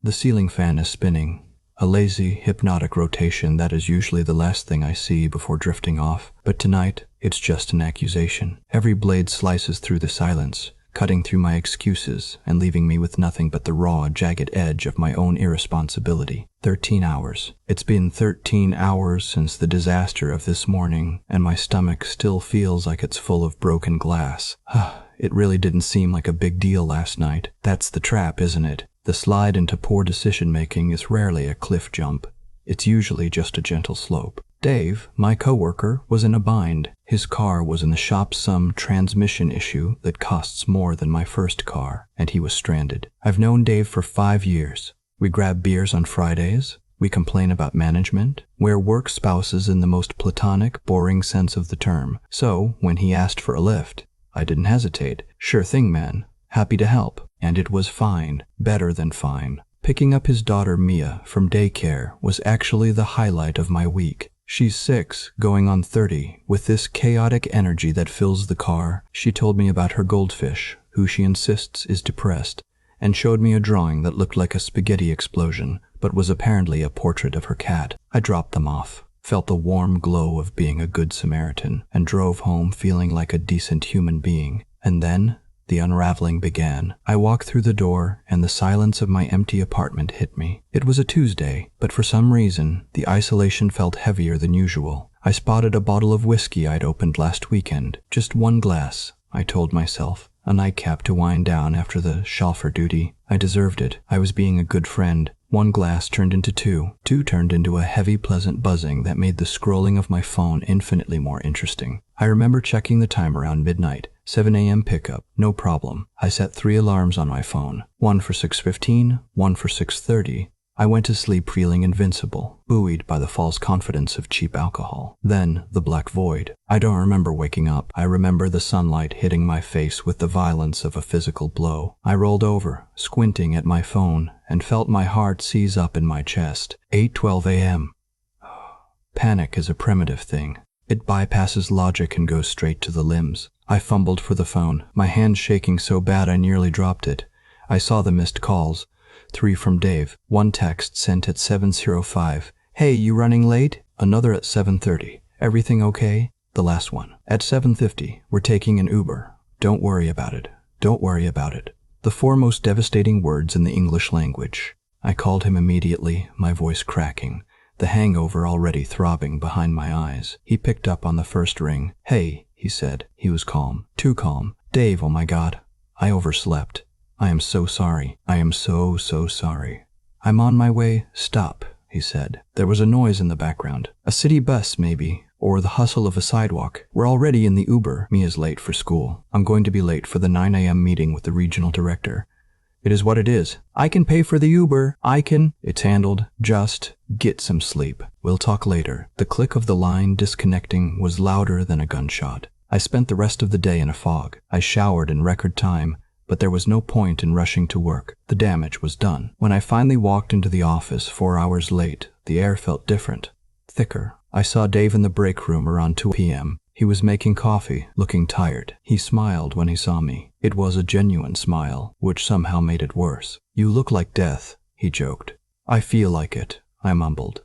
The ceiling fan is spinning, a lazy, hypnotic rotation that is usually the last thing I see before drifting off, but tonight it's just an accusation. Every blade slices through the silence, cutting through my excuses and leaving me with nothing but the raw, jagged edge of my own irresponsibility. 13 hours. It's been 13 hours since the disaster of this morning, and my stomach still feels like it's full of broken glass. It really didn't seem like a big deal last night. That's the trap, isn't it? The slide into poor decision-making is rarely a cliff jump. It's usually just a gentle slope. Dave, my coworker, was in a bind. His car was in the shop, some transmission issue that costs more than my first car, and he was stranded. I've known Dave for 5 years. We grab beers on Fridays. We complain about management. We're work spouses in the most platonic, boring sense of the term. So, when he asked for a lift, I didn't hesitate. Sure thing, man. Happy to help. And it was fine. Better than fine. Picking up his daughter Mia from daycare was actually the highlight of my week. She's 6, going on 30. With this chaotic energy that fills the car, she told me about her goldfish, who she insists is depressed, and showed me a drawing that looked like a spaghetti explosion, but was apparently a portrait of her cat. I dropped them off, felt the warm glow of being a good Samaritan, and drove home feeling like a decent human being. And then the unraveling began. I walked through the door, and the silence of my empty apartment hit me. It was a Tuesday, but for some reason, the isolation felt heavier than usual. I spotted a bottle of whiskey I'd opened last weekend. Just one glass, I told myself. A nightcap to wind down after the chauffeur duty. I deserved it. I was being a good friend. One glass turned into two. Two turned into a heavy, pleasant buzzing that made the scrolling of my phone infinitely more interesting. I remember checking the time around midnight. 7 a.m. pickup. No problem. I set 3 alarms on my phone. One for 6:15, one for 6:30. I went to sleep feeling invincible, buoyed by the false confidence of cheap alcohol. Then, the black void. I don't remember waking up. I remember the sunlight hitting my face with the violence of a physical blow. I rolled over, squinting at my phone, and felt my heart seize up in my chest. 8:12 a.m. Panic is a primitive thing. It bypasses logic and goes straight to the limbs. I fumbled for the phone, my hand shaking so bad I nearly dropped it. I saw the missed calls. 3 from Dave. One text sent at 7:05. Hey, you running late? Another at 7:30. Everything okay? The last one. At 7:50, we're taking an Uber. Don't worry about it. Don't worry about it. The 4 most devastating words in the English language. I called him immediately, my voice cracking, the hangover already throbbing behind my eyes. He picked up on the first ring. Hey, he said. He was calm. Too calm. Dave, oh my God. I overslept. I am so sorry. I am so sorry. I'm on my way. Stop, he said. There was a noise in the background. A city bus, maybe, or the hustle of a sidewalk. We're already in the Uber. Mia's late for school. I'm going to be late for the 9 a.m. meeting with the regional director. It is what it is. I can pay for the Uber. I can. It's handled. Just get some sleep. We'll talk later. The click of the line disconnecting was louder than a gunshot. I spent the rest of the day in a fog. I showered in record time, but there was no point in rushing to work. The damage was done. When I finally walked into the office 4 hours late, the air felt different, thicker. I saw Dave in the break room around 2 p.m. He was making coffee, looking tired. He smiled when he saw me. It was a genuine smile, which somehow made it worse. You look like death, he joked. I feel like it, I mumbled.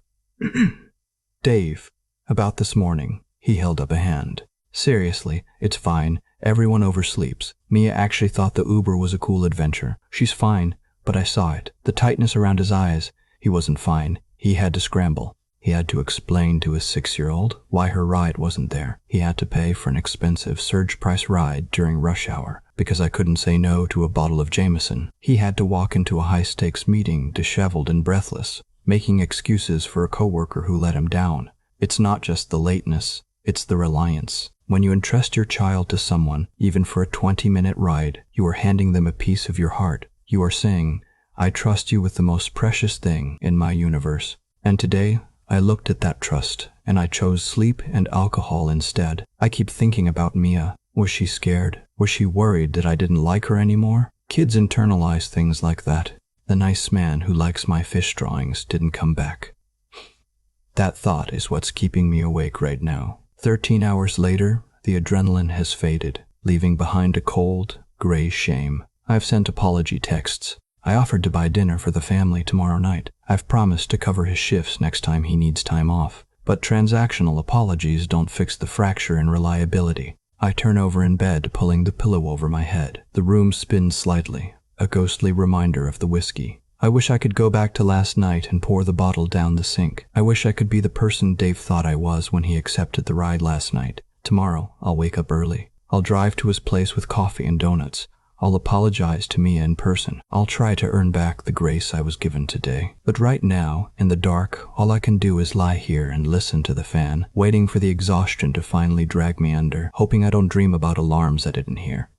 Dave, about this morning. He held up a hand. Seriously, it's fine. Everyone oversleeps. Mia actually thought the Uber was a cool adventure. She's fine, but I saw it. The tightness around his eyes. He wasn't fine. He had to scramble. He had to explain to his 6-year-old why her ride wasn't there. He had to pay for an expensive surge-price ride during rush hour because I couldn't say no to a bottle of Jameson. He had to walk into a high-stakes meeting disheveled and breathless, making excuses for a coworker who let him down. It's not just the lateness, it's the reliance. When you entrust your child to someone, even for a 20-minute ride, you are handing them a piece of your heart. You are saying, I trust you with the most precious thing in my universe. And today, I looked at that trust, and I chose sleep and alcohol instead. I keep thinking about Mia. Was she scared? Was she worried that I didn't like her anymore? Kids internalize things like that. The nice man who likes my fish drawings didn't come back. That thought is what's keeping me awake right now. 13 hours later, the adrenaline has faded, leaving behind a cold, gray shame. I've sent apology texts. I offered to buy dinner for the family tomorrow night. I've promised to cover his shifts next time he needs time off. But transactional apologies don't fix the fracture in reliability. I turn over in bed, pulling the pillow over my head. The room spins slightly, a ghostly reminder of the whiskey. I wish I could go back to last night and pour the bottle down the sink. I wish I could be the person Dave thought I was when he accepted the ride last night. Tomorrow, I'll wake up early. I'll drive to his place with coffee and donuts. I'll apologize to Mia in person. I'll try to earn back the grace I was given today. But right now, in the dark, all I can do is lie here and listen to the fan, waiting for the exhaustion to finally drag me under, hoping I don't dream about alarms I didn't hear.